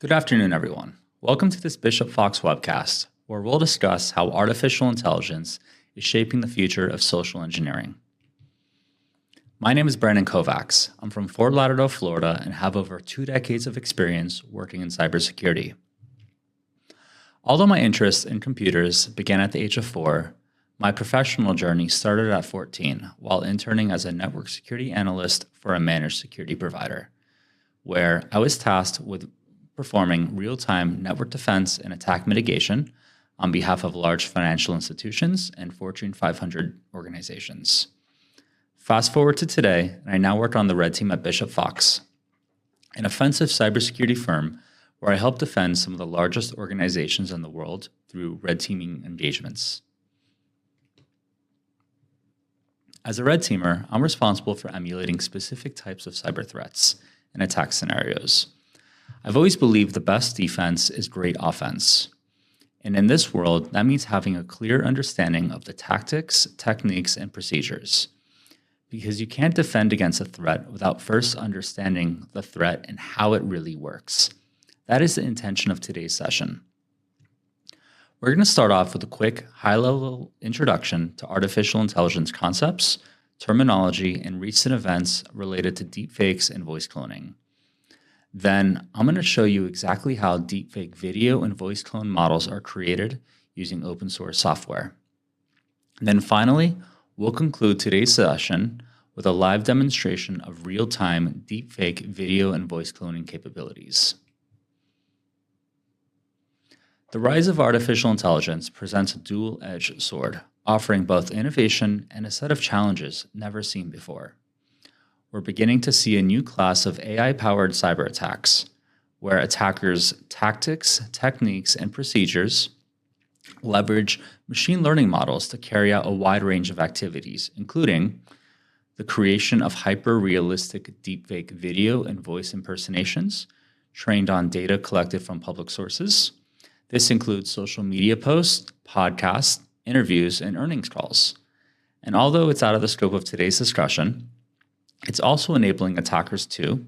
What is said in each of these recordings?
Good afternoon, everyone. Welcome to this Bishop Fox webcast, where we'll discuss how artificial intelligence is shaping the future of social engineering. My name is Brandon Kovacs. I'm from Fort Lauderdale, Florida, and have over 2 decades of experience working in cybersecurity. Although my interest in computers began at the age of 4, my professional journey started at 14 while interning as a network security analyst for a managed security provider, where I was tasked with performing real-time network defense and attack mitigation on behalf of large financial institutions and Fortune 500 organizations. Fast forward to today, and I now work on the red team at Bishop Fox, an offensive cybersecurity firm where I help defend some of the largest organizations in the world through red teaming engagements. As a red teamer, I'm responsible for emulating specific types of cyber threats and attack scenarios. I've always believed the best defense is great offense. And in this world, that means having a clear understanding of the tactics, techniques, and procedures. Because you can't defend against a threat without first understanding the threat and how it really works. That is the intention of today's session. We're going to start off with a quick, high-level introduction to artificial intelligence concepts, terminology, and recent events related to deepfakes and voice cloning. Then I'm going to show you exactly how deepfake video and voice clone models are created using open source software. And then finally, we'll conclude today's session with a live demonstration of real-time deepfake video and voice cloning capabilities. The rise of artificial intelligence presents a dual-edged sword, offering both innovation and a set of challenges never seen before. We're beginning to see a new class of AI-powered cyber attacks, where attackers' tactics, techniques, and procedures leverage machine learning models to carry out a wide range of activities, including the creation of hyper-realistic deepfake video and voice impersonations trained on data collected from public sources. This includes social media posts, podcasts, interviews, and earnings calls. And although it's out of the scope of today's discussion, it's also enabling attackers to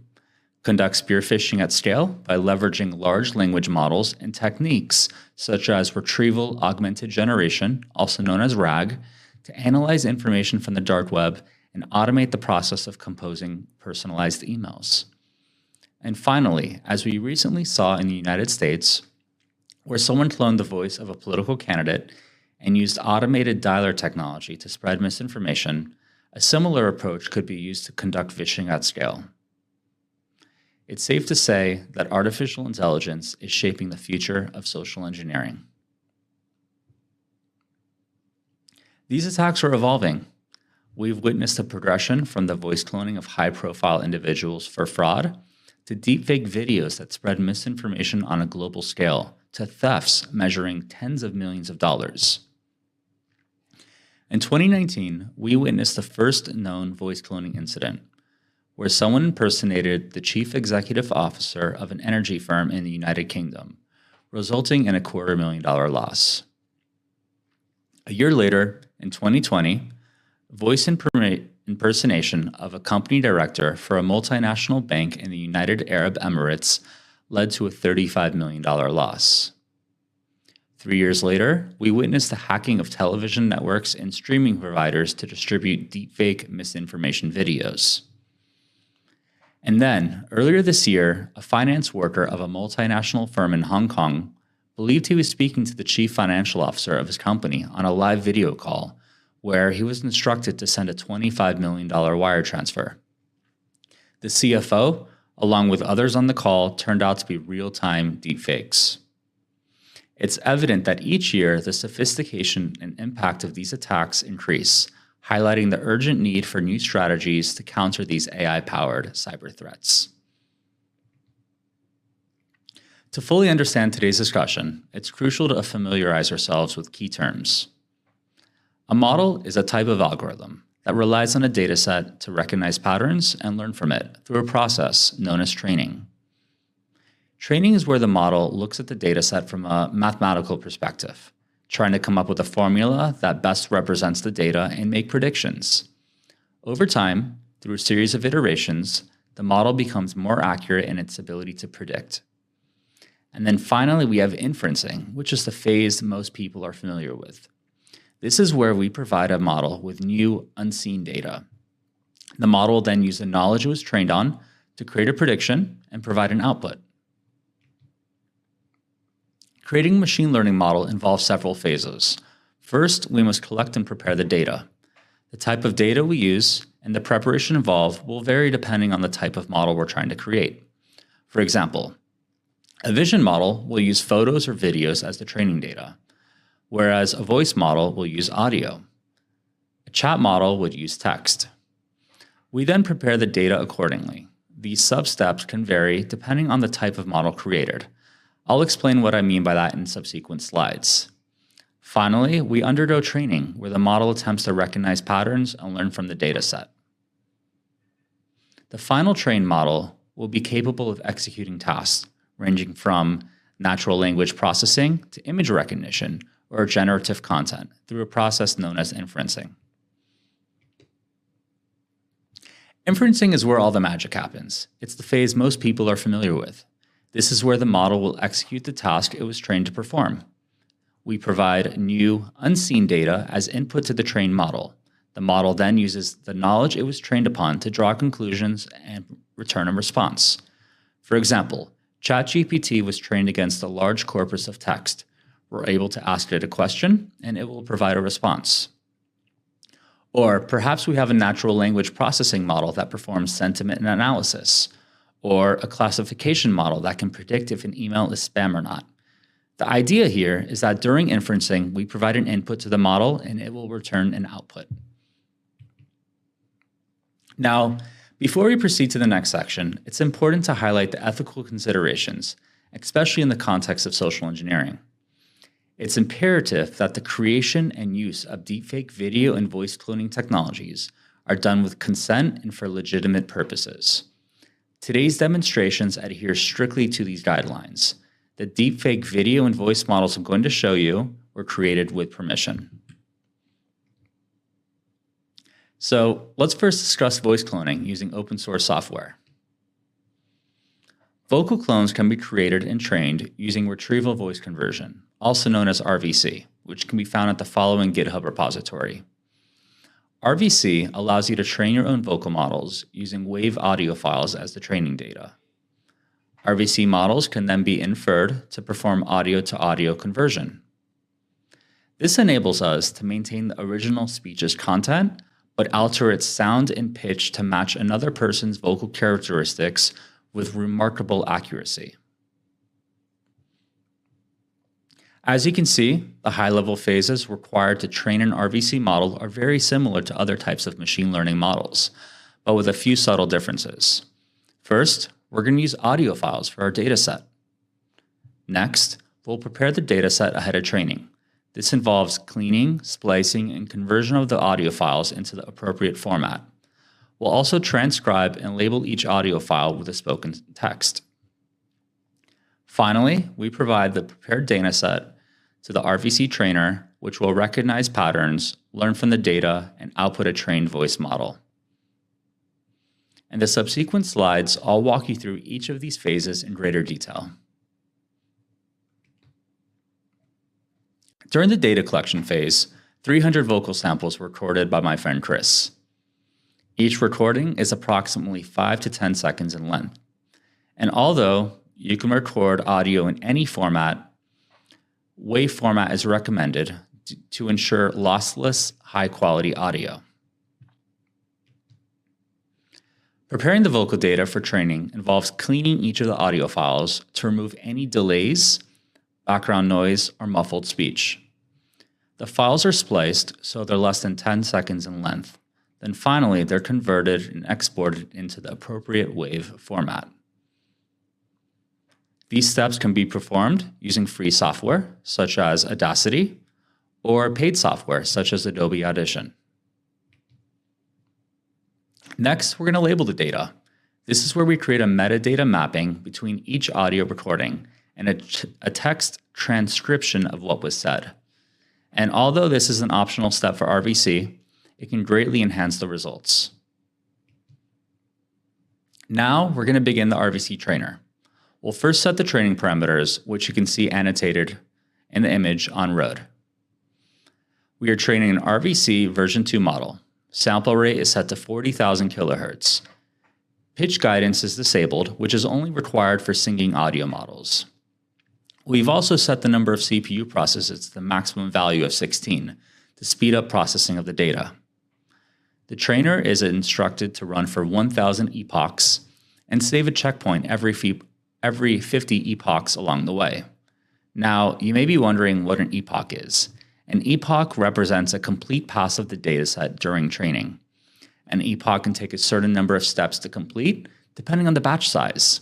conduct spear phishing at scale by leveraging large language models and techniques such as retrieval augmented generation, also known as RAG, to analyze information from the dark web and automate the process of composing personalized emails. And finally, as we recently saw in the United States, where someone cloned the voice of a political candidate and used automated dialer technology to spread misinformation, a similar approach could be used to conduct phishing at scale. It's safe to say that artificial intelligence is shaping the future of social engineering. These attacks are evolving. We've witnessed a progression from the voice cloning of high-profile individuals for fraud to deepfake videos that spread misinformation on a global scale to thefts measuring tens of millions of dollars. In 2019, we witnessed the first known voice cloning incident, where someone impersonated the chief executive officer of an energy firm in the United Kingdom, resulting in a $250,000 loss. A year later, in 2020, voice impersonation of a company director for a multinational bank in the United Arab Emirates led to a $35 million loss. 3 years later, we witnessed the hacking of television networks and streaming providers to distribute deepfake misinformation videos. And then, earlier this year, a finance worker of a multinational firm in Hong Kong believed he was speaking to the chief financial officer of his company on a live video call, where he was instructed to send a $25 million wire transfer. The CFO, along with others on the call, turned out to be real-time deepfakes. It's evident that each year the sophistication and impact of these attacks increase, highlighting the urgent need for new strategies to counter these AI-powered cyber threats. To fully understand today's discussion, it's crucial to familiarize ourselves with key terms. A model is a type of algorithm that relies on a dataset to recognize patterns and learn from it through a process known as training. Training is where the model looks at the dataset from a mathematical perspective, trying to come up with a formula that best represents the data and make predictions. Over time, through a series of iterations, the model becomes more accurate in its ability to predict. And then finally, we have inferencing, which is the phase most people are familiar with. This is where we provide a model with new, unseen data. The model will then use the knowledge it was trained on to create a prediction and provide an output. Creating a machine learning model involves several phases. First, we must collect and prepare the data. The type of data we use and the preparation involved will vary depending on the type of model we're trying to create. For example, a vision model will use photos or videos as the training data, whereas a voice model will use audio. A chat model would use text. We then prepare the data accordingly. These sub-steps can vary depending on the type of model created. I'll explain what I mean by that in subsequent slides. Finally, we undergo training, where the model attempts to recognize patterns and learn from the data set. The final trained model will be capable of executing tasks, ranging from natural language processing to image recognition or generative content through a process known as inferencing. Inferencing is where all the magic happens. It's the phase most people are familiar with. This is where the model will execute the task it was trained to perform. We provide new, unseen data as input to the trained model. The model then uses the knowledge it was trained upon to draw conclusions and return a response. For example, ChatGPT was trained against a large corpus of text. We're able to ask it a question, and it will provide a response. Or perhaps we have a natural language processing model that performs sentiment analysis, or a classification model that can predict if an email is spam or not. The idea here is that during inferencing, we provide an input to the model and it will return an output. Now, before we proceed to the next section, it's important to highlight the ethical considerations, especially in the context of social engineering. It's imperative that the creation and use of deepfake video and voice cloning technologies are done with consent and for legitimate purposes. Today's demonstrations adhere strictly to these guidelines. The deepfake video and voice models I'm going to show you were created with permission. So let's first discuss voice cloning using open source software. Vocal clones can be created and trained using retrieval voice conversion, also known as RVC, which can be found at the following GitHub repository. RVC allows you to train your own vocal models using WAV audio files as the training data. RVC models can then be inferred to perform audio-to-audio conversion. This enables us to maintain the original speech's content, but alter its sound and pitch to match another person's vocal characteristics with remarkable accuracy. As you can see, the high-level phases required to train an RVC model are very similar to other types of machine learning models, but with a few subtle differences. First, we're going to use audio files for our dataset. Next, we'll prepare the dataset ahead of training. This involves cleaning, splicing, and conversion of the audio files into the appropriate format. We'll also transcribe and label each audio file with a spoken text. Finally, we provide the prepared dataset to the RVC trainer, which will recognize patterns, learn from the data, and output a trained voice model. In the subsequent slides, I'll walk you through each of these phases in greater detail. During the data collection phase, 300 vocal samples were recorded by my friend Chris. Each recording is approximately 5 to 10 seconds in length. And although you can record audio in any format, WAV format is recommended to ensure lossless, high-quality audio. Preparing the vocal data for training involves cleaning each of the audio files to remove any delays, background noise, or muffled speech. The files are spliced so they're less than 10 seconds in length. Then finally, they're converted and exported into the appropriate WAV format. These steps can be performed using free software, such as Audacity, or paid software, such as Adobe Audition. Next, we're going to label the data. This is where we create a metadata mapping between each audio recording and a text transcription of what was said. And although this is an optional step for RVC, it can greatly enhance the results. Now, we're going to begin the RVC trainer. We'll first set the training parameters, which you can see annotated in the image on road. We are training an RVC version 2 model. Sample rate is set to 40,000 kilohertz. Pitch guidance is disabled, which is only required for singing audio models. We've also set the number of CPU processes to the maximum value of 16 to speed up processing of the data. The trainer is instructed to run for 1,000 epochs and save a checkpoint every 50 epochs along the way. Now, you may be wondering what an epoch is. An epoch represents a complete pass of the dataset during training. An epoch can take a certain number of steps to complete, depending on the batch size.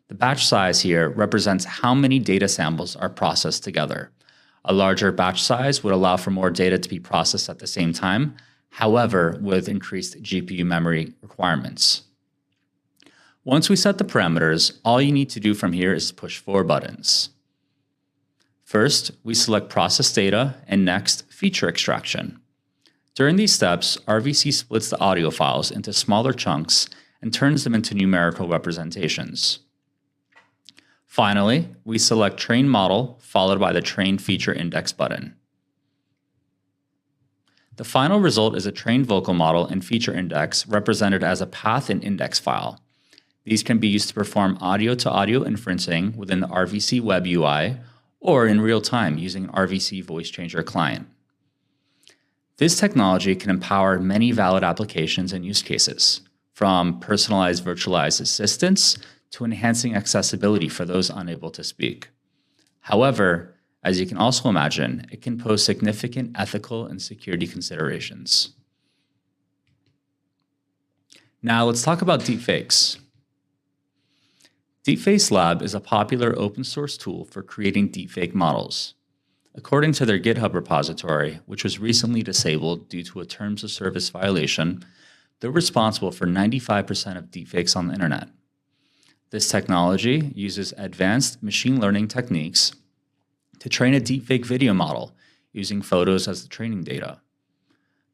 The batch size here represents how many data samples are processed together. A larger batch size would allow for more data to be processed at the same time, however, with increased GPU memory requirements. Once we set the parameters, all you need to do from here is push 4 buttons. First, we select Process Data, and next, Feature Extraction. During these steps, RVC splits the audio files into smaller chunks and turns them into numerical representations. Finally, we select Train Model, followed by the Train Feature Index button. The final result is a trained vocal model and feature index represented as a path and index file. These can be used to perform audio-to-audio inferencing within the RVC web UI or in real time using an RVC voice changer client. This technology can empower many valid applications and use cases, from personalized virtualized assistants to enhancing accessibility for those unable to speak. However, as you can also imagine, it can pose significant ethical and security considerations. Now let's talk about deepfakes. Deepfakes Lab is a popular open source tool for creating deepfake models. According to their GitHub repository, which was recently disabled due to a terms of service violation, they're responsible for 95% of deepfakes on the internet. This technology uses advanced machine learning techniques to train a deepfake video model using photos as the training data.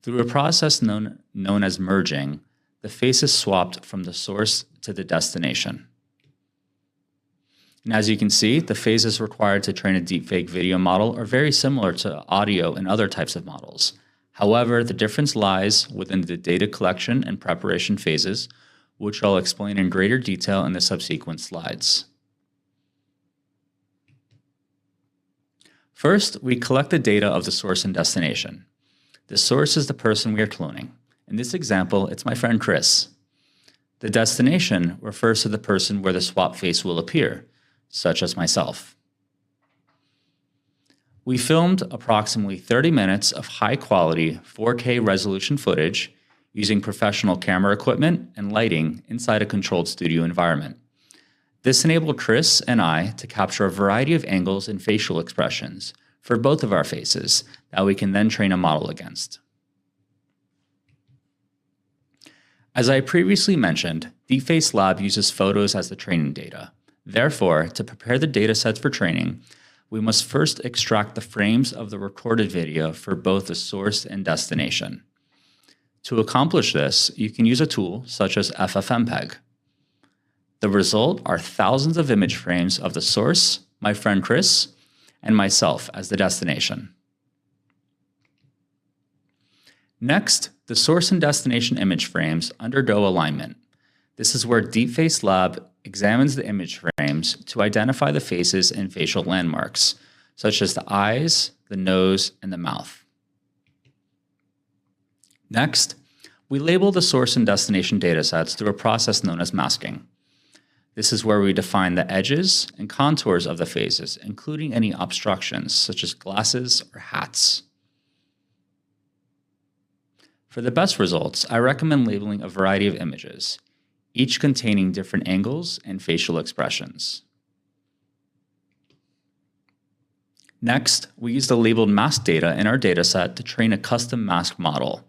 Through a process known as merging, the face is swapped from the source to the destination. And as you can see, the phases required to train a deepfake video model are very similar to audio and other types of models. However, the difference lies within the data collection and preparation phases, which I'll explain in greater detail in the subsequent slides. First, we collect the data of the source and destination. The source is the person we are cloning. In this example, it's my friend Chris. The destination refers to the person where the swap face will appear, such as myself. We filmed approximately 30 minutes of high-quality 4K resolution footage using professional camera equipment and lighting inside a controlled studio environment. This enabled Chris and I to capture a variety of angles and facial expressions for both of our faces that we can then train a model against. As I previously mentioned, Deepfakes Lab uses photos as the training data. Therefore, to prepare the datasets for training, we must first extract the frames of the recorded video for both the source and destination. To accomplish this, you can use a tool such as FFmpeg. The result are thousands of image frames of the source, my friend Chris, and myself as the destination. Next, the source and destination image frames undergo alignment. This is where Deepfakes Lab examines the image frames to identify the faces and facial landmarks, such as the eyes, the nose, and the mouth. Next, we label the source and destination datasets through a process known as masking. This is where we define the edges and contours of the faces, including any obstructions, such as glasses or hats. For the best results, I recommend labeling a variety of images, each containing different angles and facial expressions. Next, we use the labeled mask data in our dataset to train a custom mask model.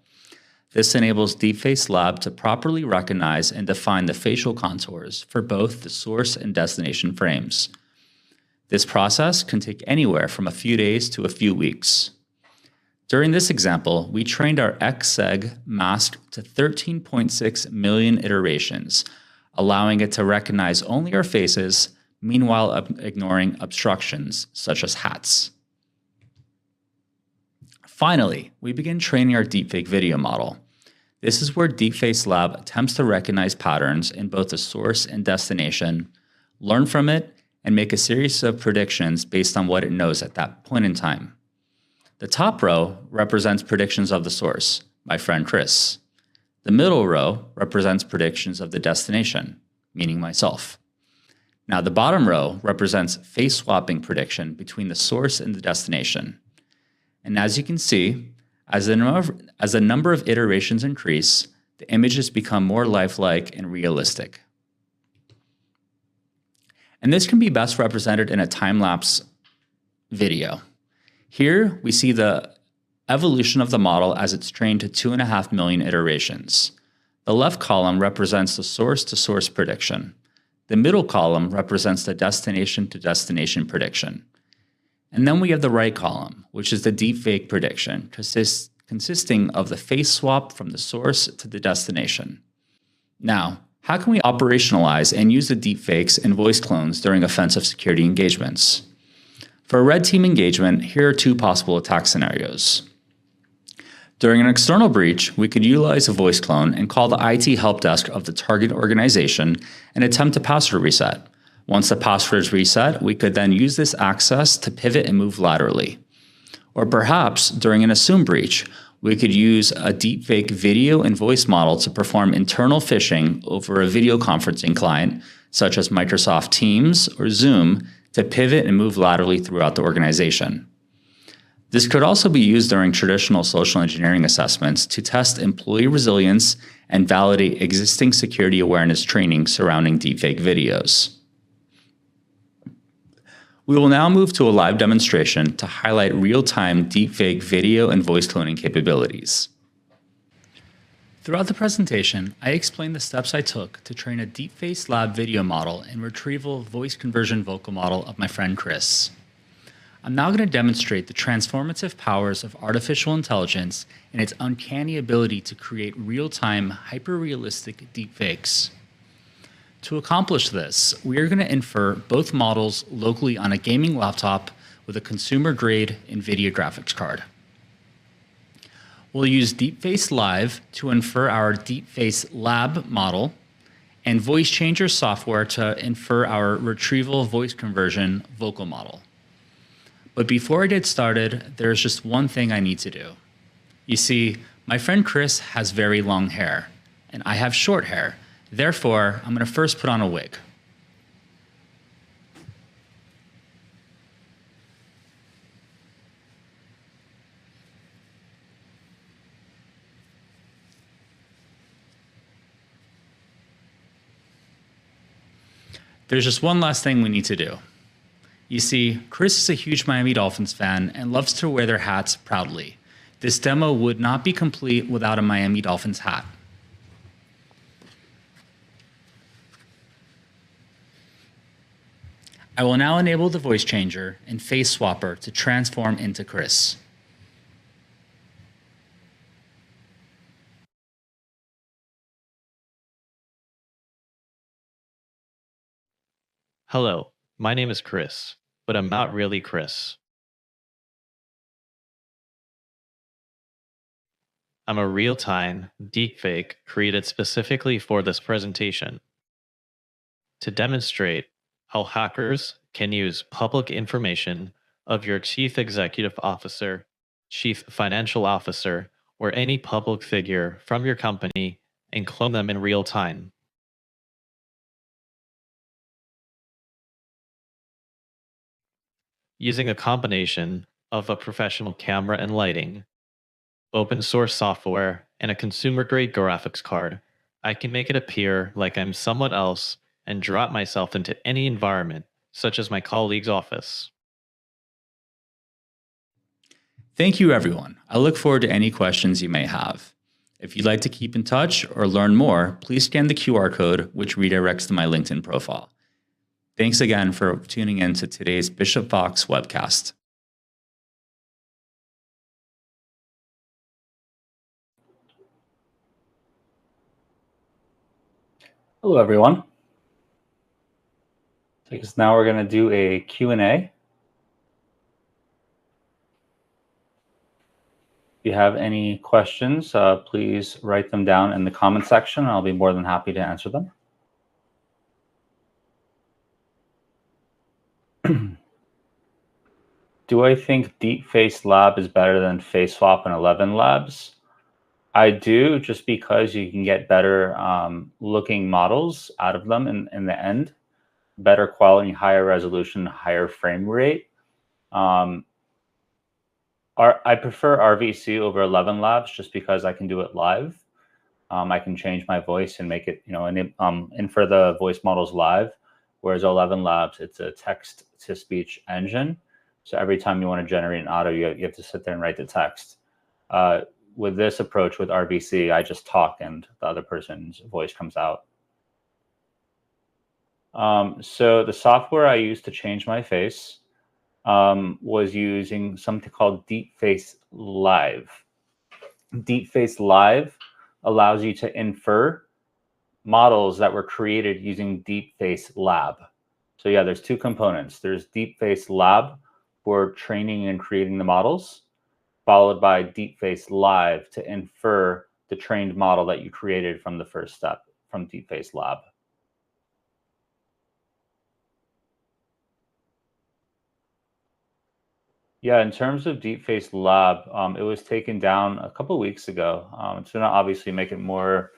This enables Deepfakes Lab to properly recognize and define the facial contours for both the source and destination frames. This process can take anywhere from a few days to a few weeks. During this example, we trained our XSEG mask to 13.6 million iterations, allowing it to recognize only our faces, meanwhile ignoring obstructions such as hats. Finally, we begin training our deepfake video model. This is where Deepfakes Lab attempts to recognize patterns in both the source and destination, learn from it, and make a series of predictions based on what it knows at that point in time. The top row represents predictions of the source, my friend Chris. The middle row represents predictions of the destination, meaning myself. Now the bottom row represents face swapping prediction between the source and the destination. And as you can see, as the number of iterations increase, the images become more lifelike and realistic. And this can be best represented in a time-lapse video. Here we see the evolution of the model as it's trained to 2.5 million iterations. The left column represents the source-to-source prediction. The middle column represents the destination-to-destination prediction. And then we have the right column, which is the deepfake prediction, consisting of the face swap from the source to the destination. Now, how can we operationalize and use the deepfakes and voice clones during offensive security engagements? For a red team engagement, here are two possible attack scenarios. During an external breach, we could utilize a voice clone and call the IT help desk of the target organization and attempt a password reset. Once the password is reset, we could then use this access to pivot and move laterally. Or perhaps during an assumed breach, we could use a deepfake video and voice model to perform internal phishing over a video conferencing client, such as Microsoft Teams or Zoom, to pivot and move laterally throughout the organization. This could also be used during traditional social engineering assessments to test employee resilience and validate existing security awareness training surrounding deepfake videos. We will now move to a live demonstration to highlight real-time deepfake video and voice cloning capabilities. Throughout the presentation, I explained the steps I took to train a Deepfakes Lab video model and retrieval voice conversion vocal model of my friend Chris. I'm now going to demonstrate the transformative powers of artificial intelligence and its uncanny ability to create real-time, hyper-realistic deepfakes. To accomplish this, we are going to infer both models locally on a gaming laptop with a consumer-grade NVIDIA graphics card. We'll use Deepfakes Live to infer our Deepfakes Lab model and voice changer software to infer our retrieval voice conversion vocal model. But before I get started, there's just one thing I need to do. You see, my friend Chris has very long hair, and I have short hair. Therefore, I'm going to first put on a wig. There's just one last thing we need to do. You see, Chris is a huge Miami Dolphins fan and loves to wear their hats proudly. This demo would not be complete without a Miami Dolphins hat. I will now enable the voice changer and face swapper to transform into Chris. Hello, my name is Chris, but I'm not really Chris. I'm a real-time deepfake created specifically for this presentation to demonstrate how hackers can use public information of your chief executive officer, chief financial officer, or any public figure from your company and clone them in real time. Using a combination of a professional camera and lighting, open source software, and a consumer-grade graphics card, I can make it appear like I'm someone else and drop myself into any environment, such as my colleague's office. Thank you, everyone. I look forward to any questions you may have. If you'd like to keep in touch or learn more, please scan the QR code, which redirects to my LinkedIn profile. Thanks again for tuning in to today's Bishop Fox webcast. Hello, everyone. because now we're going to do a Q&A. If you have any questions, please write them down in the comment section, and I'll be more than happy to answer them. Do I think Deepface Lab is better than Face Swap and 11 Labs? I do, just because you can get better looking models out of them in the end, better quality, higher resolution, higher frame rate. I prefer RVC over 11 Labs just because I can do it live. I can change my voice and make it, infer the voice models live, whereas 11 Labs, it's a text-to-speech engine. So every time you want to generate an audio, you have to sit there and write the text. With this approach, with RVC, I just talk and the other person's voice comes out. So the software I used to change my face was using something called Deepfakes Live. Deepfakes Live allows you to infer models that were created using Deepfakes Lab. So yeah, there's two components. There's Deepfakes Lab for training and creating the models, followed by Deepfakes Live to infer the trained model that you created from the first step from Deepfakes Lab. Yeah, in terms of Deepfakes Lab, it was taken down a couple of weeks ago. It's going to obviously make it more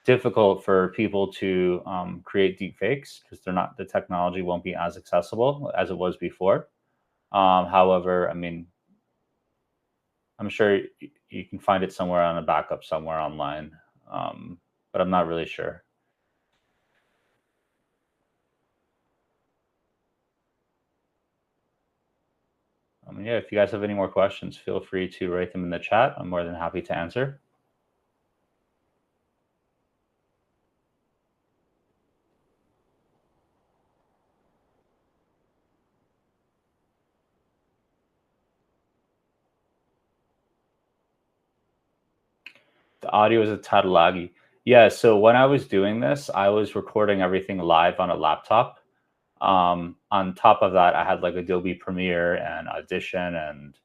difficult for people to create deepfakes because the technology won't be as accessible as it was before. However, I mean, I'm sure you can find it somewhere on a backup somewhere online, but I'm not really sure. Yeah, if you guys have any more questions, feel free to write them in the chat. I'm more than happy to answer. The audio is a tad laggy. Yeah, so when I was doing this, I was recording everything live on a laptop. On top of that, I had like Adobe Premiere and Audition and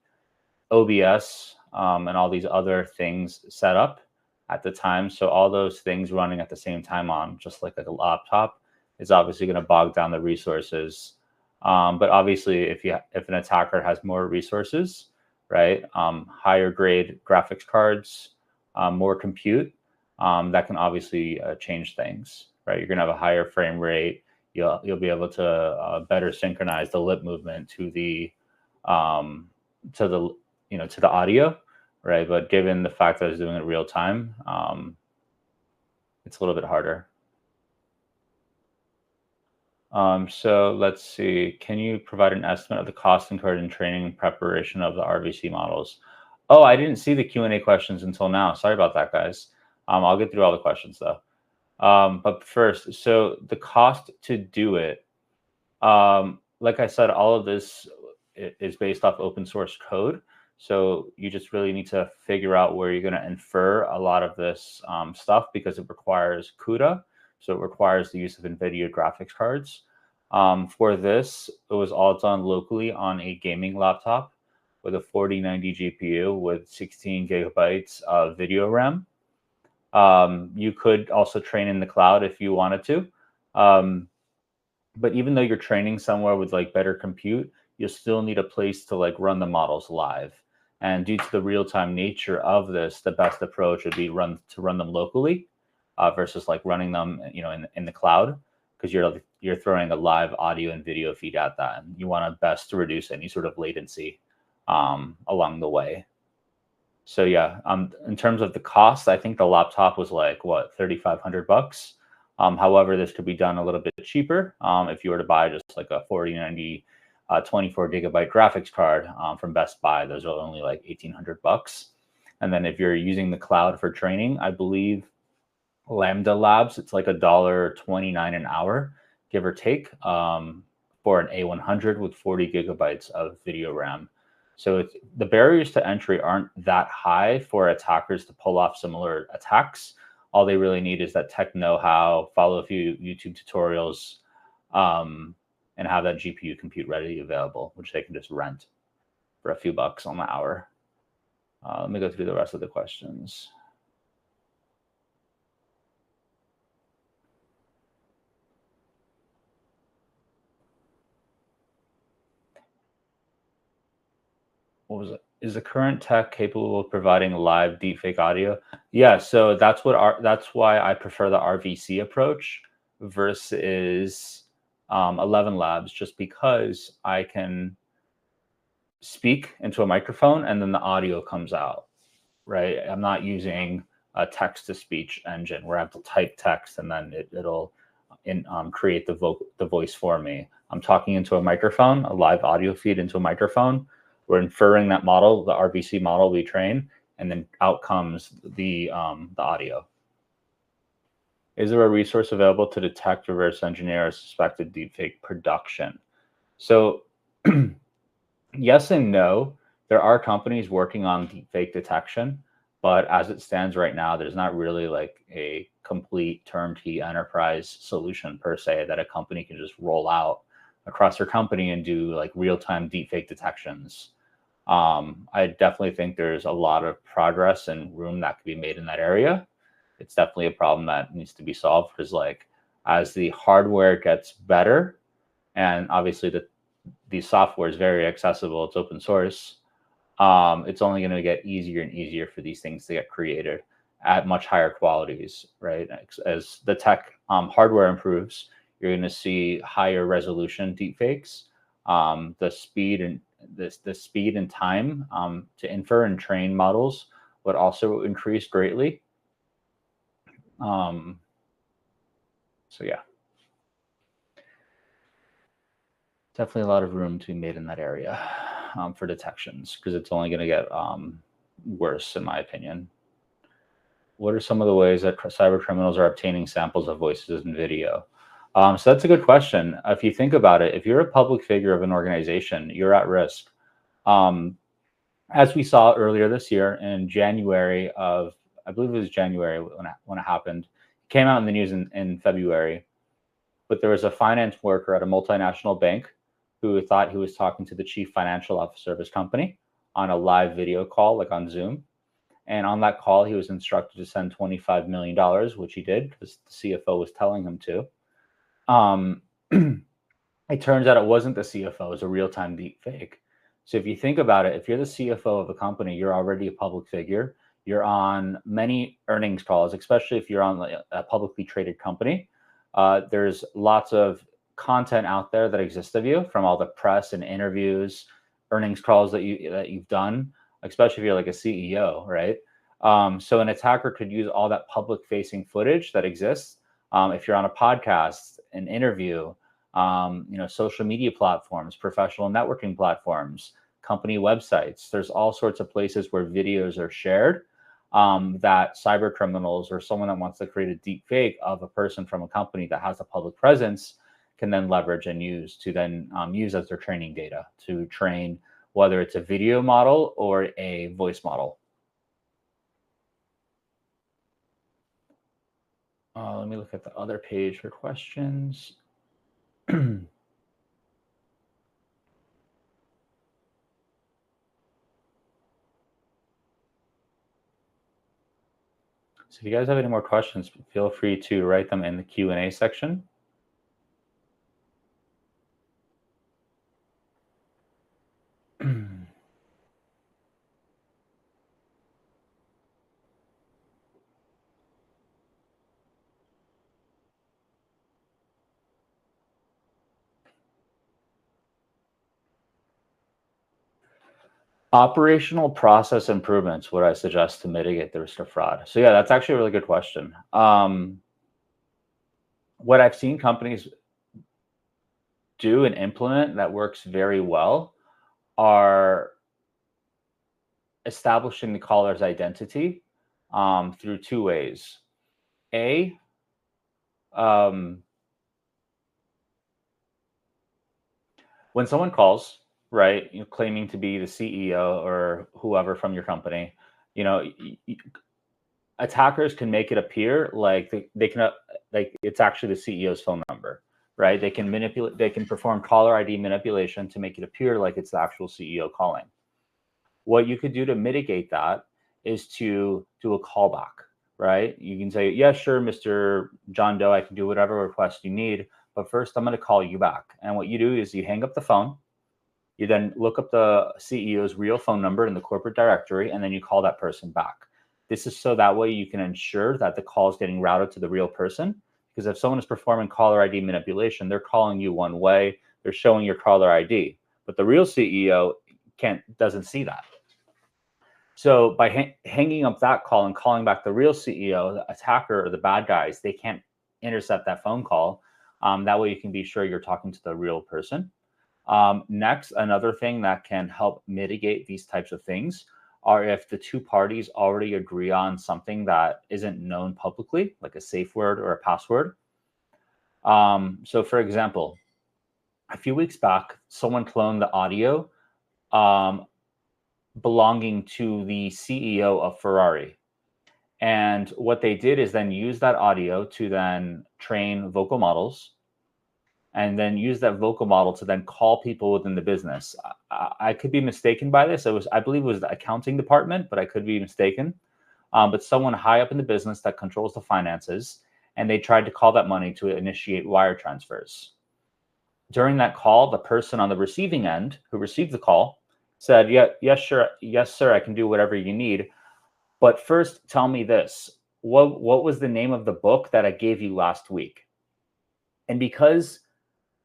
OBS and all these other things set up at the time. So all those things running at the same time on just like a laptop is obviously going to bog down the resources. But obviously, if an attacker has more resources, right, higher grade graphics cards, more compute, that can obviously change things, right? You're going to have a higher frame rate. You'll be able to better synchronize the lip movement to the audio, right? But given the fact that I was doing it real time, it's a little bit harder. So let's see. Can you provide an estimate of the cost incurred in training and preparation of the RVC models? Oh, I didn't see the Q&A questions until now. Sorry about that, guys. I'll get through all the questions though. But first, so the cost to do it, like I said, all of this is based off open source code. So you just really need to figure out where you're going to infer a lot of this stuff because it requires CUDA. So it requires the use of NVIDIA graphics cards. For this, it was all done locally on a gaming laptop with a 4090 GPU with 16 gigabytes of video RAM. You could also train in the cloud if you wanted to. But even though you're training somewhere with like better compute, you'll still need a place to like run the models live. And due to the real-time nature of this, the best approach would be to run them locally versus like running them, in the cloud, because you're throwing a live audio and video feed at that, and you want to best to reduce any sort of latency along the way. So yeah, in terms of the cost, I think the laptop was like what, $3,500. However, this could be done a little bit cheaper if you were to buy just like a 4090 24 gigabyte graphics card from Best Buy. Those are only like $1,800. And then if you're using the cloud for training, I believe Lambda Labs, it's like $1.29 an hour, give or take, for an A100 with 40 gigabytes of video RAM. So the barriers to entry aren't that high for attackers to pull off similar attacks. All they really need is that tech know-how, follow a few YouTube tutorials, and have that GPU compute readily available, which they can just rent for a few bucks on the hour. Let me go through the rest of the questions. What was it? Is the current tech capable of providing live deepfake audio? Yeah, so that's why I prefer the RVC approach versus 11 Labs, just because I can speak into a microphone and then the audio comes out, right? I'm not using a text-to-speech engine where I have to type text and then it'll create the voice for me. I'm talking into a microphone, a live audio feed into a microphone. We're inferring that model, the RVC model we train, and then out comes the audio. Is there a resource available to detect, reverse engineer a suspected deepfake production? So yes and no. There are companies working on deepfake detection, but as it stands right now, there's not really like a complete turnkey enterprise solution per se that a company can just roll out across their company and do like real-time deepfake detections. I definitely think there's a lot of progress and room that could be made in that area. It's definitely a problem that needs to be solved because like as the hardware gets better, and obviously the software is very accessible, it's open source, it's only going to get easier and easier for these things to get created at much higher qualities, right? As the tech hardware improves, you're going to see higher resolution deepfakes. The speed and time to infer and train models would also increase greatly. So yeah, definitely a lot of room to be made in that area for detections because it's only going to get worse, in my opinion. What are some of the ways that cyber criminals are obtaining samples of voices and video? So that's a good question. If you think about it, if you're a public figure of an organization, you're at risk. As we saw earlier this year in January of, I believe it was January when it happened, it came out in the news in February, but there was a finance worker at a multinational bank who thought he was talking to the chief financial officer of his company on a live video call, like on Zoom. And on that call, he was instructed to send $25 million, which he did because the CFO was telling him to. It turns out it wasn't the CFO, it was a real-time deep fake. So if you think about it, if you're the CFO of a company, you're already a public figure. You're on many earnings calls, especially if you're on a publicly traded company. There's lots of content out there that exists of you from all the press and interviews, earnings calls that you've done, especially if you're like a CEO, right? So an attacker could use all that public-facing footage that exists. If you're on a podcast, an interview, social media platforms, professional networking platforms, company websites. There's all sorts of places where videos are shared that cyber criminals or someone that wants to create a deep fake of a person from a company that has a public presence can then leverage and use to then use as their training data to train whether it's a video model or a voice model. Let me look at the other page for questions. So if you guys have any more questions, feel free to write them in the Q&A section. Operational process improvements would I suggest to mitigate the risk of fraud? So yeah, that's actually a really good question. What I've seen companies do and implement that works very well are establishing the caller's identity through two ways. A, when someone calls, right, claiming to be the CEO or whoever from your company, attackers can make it appear like they can like it's actually the CEO's phone number, right? They can manipulate, they can perform caller ID manipulation to make it appear like it's the actual CEO calling. What you could do to mitigate that is to do a callback, right? You can say, yeah, sure, Mr. John Doe, I can do whatever request you need, but first I'm going to call you back. And what you do is you hang up the phone, you then look up the CEO's real phone number in the corporate directory, and then you call that person back. This is so that way you can ensure that the call is getting routed to the real person. Because if someone is performing caller ID manipulation, they're calling you one way, they're showing your caller ID, but the real CEO doesn't see that. So by hanging up that call and calling back the real CEO, the attacker or the bad guys, they can't intercept that phone call. That way you can be sure you're talking to the real person. Next, another thing that can help mitigate these types of things are if the two parties already agree on something that isn't known publicly, like a safe word or a password. So for example, a few weeks back, someone cloned the audio belonging to the CEO of Ferrari. And what they did is then use that audio to then train vocal models, and then use that vocal model to then call people within the business. I could be mistaken by this. I believe it was the accounting department, but I could be mistaken. But someone high up in the business that controls the finances, and they tried to call that money to initiate wire transfers. During that call, the person on the receiving end who received the call said, "Yeah, yes, sure, yes, sir, I can do whatever you need. But first, tell me this: what was the name of the book that I gave you last week?" And because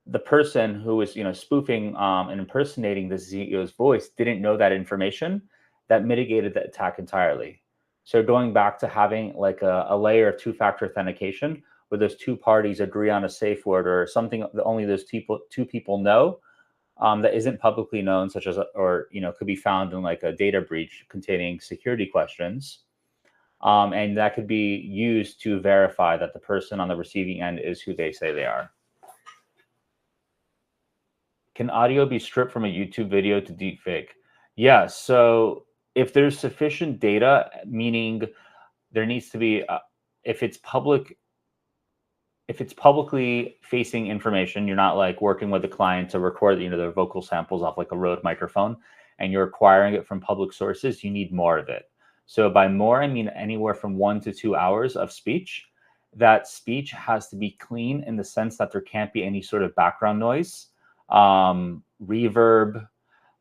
the person who was, spoofing and impersonating the CEO's voice didn't know that information, that mitigated the attack entirely. So going back to having like a layer of two-factor authentication where those two parties agree on a safe word or something that only those two people know, that isn't publicly known, such as, or, could be found in like a data breach containing security questions. And that could be used to verify that the person on the receiving end is who they say they are. Can audio be stripped from a YouTube video to deepfake? Yeah. So if there's sufficient data, meaning there needs to be, if it's publicly facing information, you're not like working with a client to record, their vocal samples off like a Rode microphone, and you're acquiring it from public sources, you need more of it. So by more, I mean anywhere from 1 to 2 hours of speech. That speech has to be clean in the sense that there can't be any sort of background noise, reverb,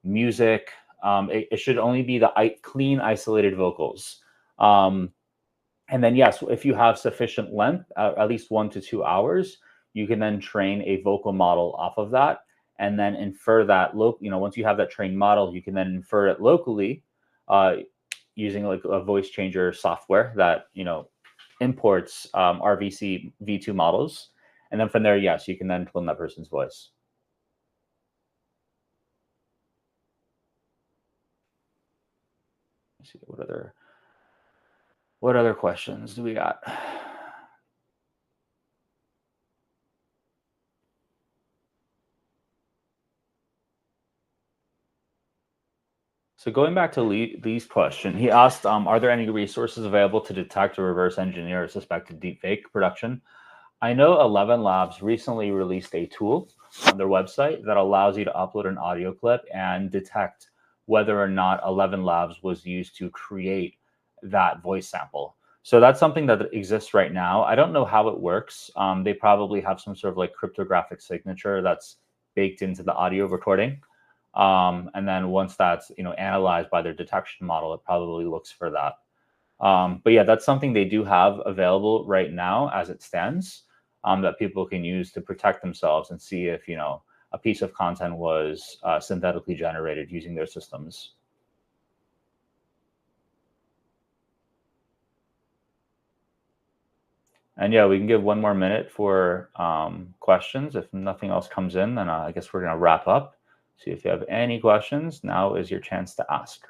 music. It should only be the clean, isolated vocals. And then, yes, if you have sufficient length, at least 1 to 2 hours, you can then train a vocal model off of that, and then infer that. Once you have that trained model, you can then infer it locally using like a voice changer software that imports RVC V2 models, and then from there, yes, you can then clone that person's voice. Let's see what other questions do we got? So going back to Lee's question, he asked, are there any resources available to detect or reverse engineer a suspected deepfake production? I know 11 Labs recently released a tool on their website that allows you to upload an audio clip and detect whether or not 11 Labs was used to create that voice sample. So that's something that exists right now. I don't know how it works. They probably have some sort of like cryptographic signature that's baked into the audio recording. And then once that's analyzed by their detection model, it probably looks for that. But yeah, that's something they do have available right now as it stands, that people can use to protect themselves and see if a piece of content was synthetically generated using their systems. And yeah, we can give 1 more minute for questions. If nothing else comes in, then I guess we're going to wrap up. See if you have any questions. Now is your chance to ask.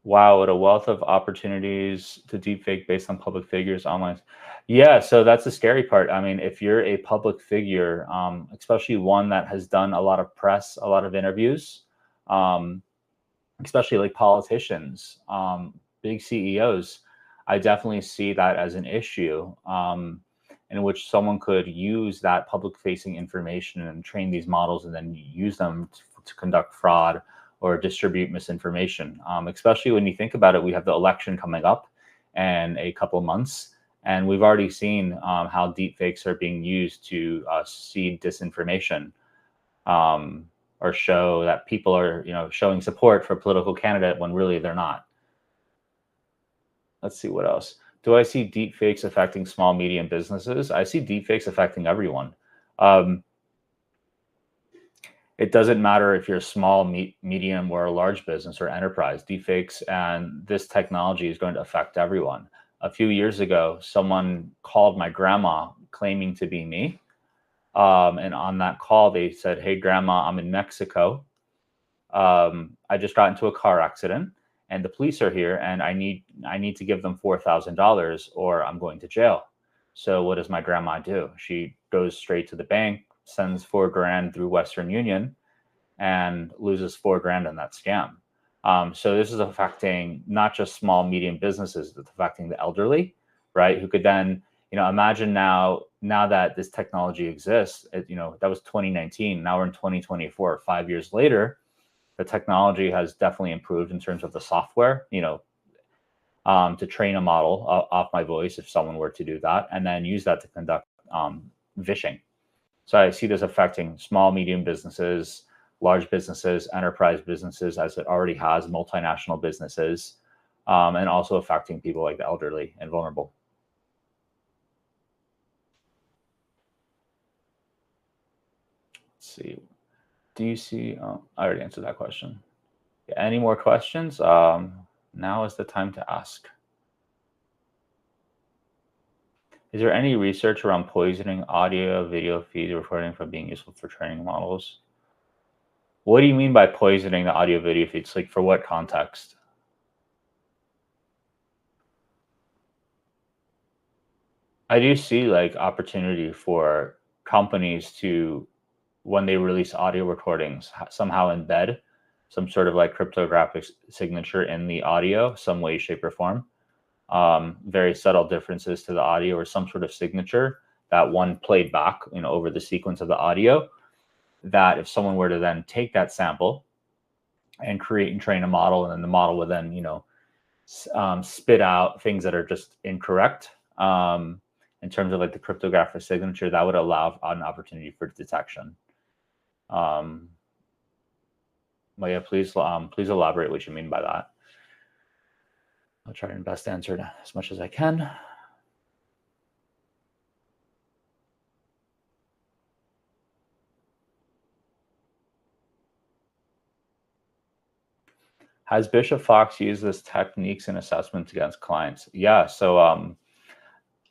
Wow, what a wealth of opportunities to deepfake based on public figures online. Yeah, so that's the scary part. I mean, if you're a public figure, especially one that has done a lot of press, a lot of interviews, especially like politicians, big CEOs, I definitely see that as an issue, in which someone could use that public-facing information and train these models and then use them to conduct fraud or distribute misinformation. Especially when you think about it, we have the election coming up in a couple of months, and we've already seen how deepfakes are being used to seed disinformation, or show that people are, showing support for a political candidate when really they're not. Let's see what else. Do I see deepfakes affecting small, medium businesses? I see deepfakes affecting everyone. It doesn't matter if you're a small, medium, or a large business or enterprise. Deepfakes and this technology is going to affect everyone. A few years ago, someone called my grandma claiming to be me. And on that call, they said, "Hey, grandma, I'm in Mexico. I just got into a car accident and the police are here and I need to give them $4,000 or I'm going to jail." So what does my grandma do? She goes straight to the bank, sends $4,000 through Western Union, and loses $4,000 in that scam. So this is affecting not just small, medium businesses, it's affecting the elderly, right? Who could then, imagine now that this technology exists, that was 2019. Now we're in 2024, 5 years later. The technology has definitely improved in terms of the software, to train a model off my voice if someone were to do that, and then use that to conduct phishing. So I see this affecting small, medium businesses, large businesses, enterprise businesses, as it already has, multinational businesses, and also affecting people like the elderly and vulnerable. Let's see. Do you see? I already answered that question. Any more questions? Now is the time to ask. Is there any research around poisoning audio, video feed recording from being useful for training models? What do you mean by poisoning the audio, video feeds? Like, for what context? I do see like opportunity for companies to, when they release audio recordings, somehow embed some sort of like cryptographic signature in the audio, some way, shape, or form. Very subtle differences to the audio, or some sort of signature that one played back, over the sequence of the audio. That if someone were to then take that sample and create and train a model, and then the model would then, spit out things that are just incorrect, in terms of like the cryptographic signature, that would allow an opportunity for detection. But yeah, please elaborate what you mean by that. I'll try and best answer it as much as I can. Has Bishop Fox used this techniques in assessments against clients? Yeah. So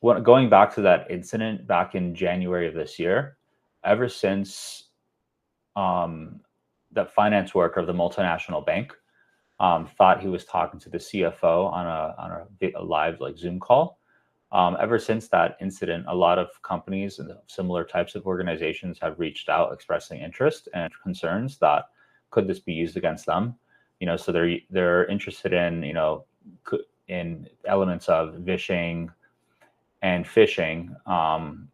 going back to that incident back in January of this year, ever since the finance worker of the multinational bank thought he was talking to the CFO on a live like Zoom call. Ever since that incident, a lot of companies and similar types of organizations have reached out expressing interest and concerns that could this be used against them. So they're interested in, in elements of vishing and phishing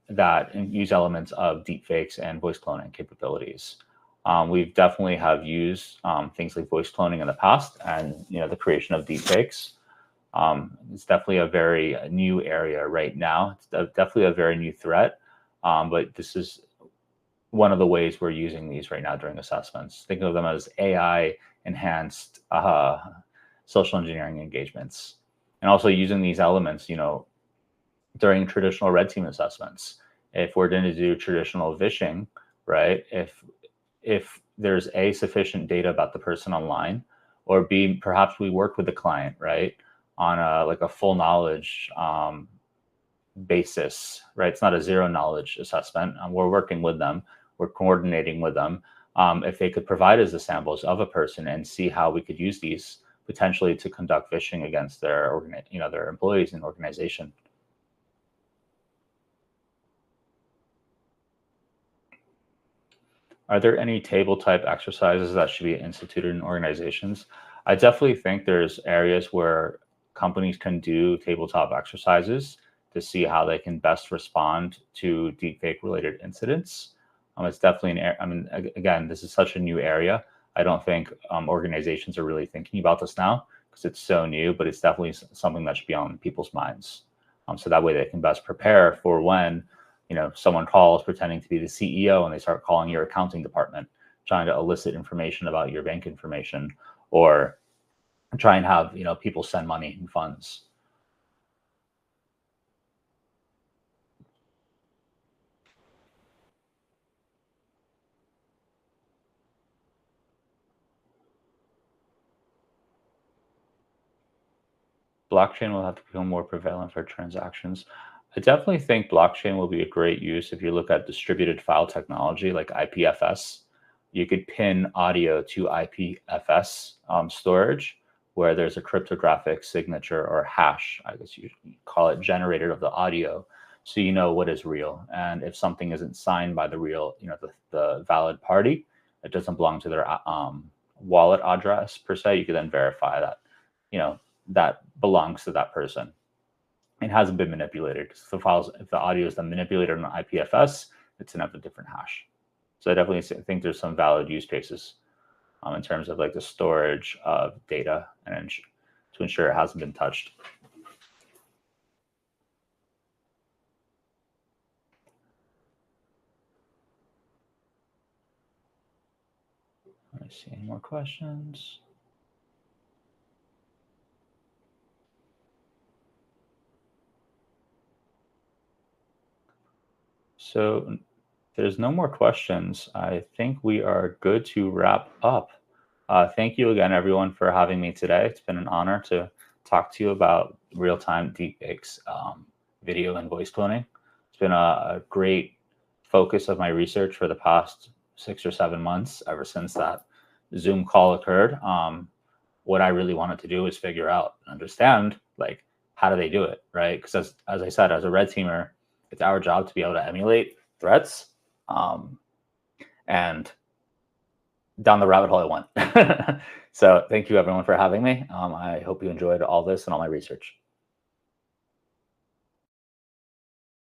that use elements of deepfakes and voice cloning capabilities. We've definitely have used things like voice cloning in the past, and the creation of deepfakes. It's definitely a very new area right now. It's definitely a very new threat, but this is one of the ways we're using these right now during assessments. Think of them as AI enhanced social engineering engagements, and also using these elements, during traditional red team assessments. If we're going to do traditional vishing, right? If there's A, sufficient data about the person online, or B, perhaps we work with the client, right, on a full knowledge basis, right? It's not a zero knowledge assessment. We're working with them, we're coordinating with them. If they could provide us the samples of a person and see how we could use these potentially to conduct phishing against their their employees and organization. Are there any table type exercises that should be instituted in organizations? I definitely think there's areas where companies can do tabletop exercises to see how they can best respond to deepfake related incidents. It's definitely again, this is such a new area. I don't think organizations are really thinking about this now because it's so new, but it's definitely something that should be on people's minds. So that way they can best prepare for when, someone calls pretending to be the CEO and they start calling your accounting department, trying to elicit information about your bank information, or try and have, people send money and funds. Blockchain will have to become more prevalent for transactions. I definitely think blockchain will be a great use if you look at distributed file technology like IPFS. You could pin audio to IPFS storage where there's a cryptographic signature or hash, I guess you call it, generated of the audio. So you know what is real. And if something isn't signed by the real, the valid party, it doesn't belong to their wallet address per se, you could then verify that, that belongs to that person and hasn't been manipulated. So if the audio is then manipulated on IPFS, it's another different hash. So I definitely think there's some valid use cases in terms of like the storage of data and to ensure it hasn't been touched. Let me see, any more questions? So there's no more questions. I think we are good to wrap up. Thank you again, everyone, for having me today. It's been an honor to talk to you about real-time deepfakes, video and voice cloning. It's been a great focus of my research for the past 6 or 7 months, ever since that Zoom call occurred. What I really wanted to do is figure out and understand, like, how do they do it, right? Because as I said, as a red teamer, it's our job to be able to emulate threats. And down the rabbit hole I went. So thank you everyone for having me. I hope you enjoyed all this and all my research.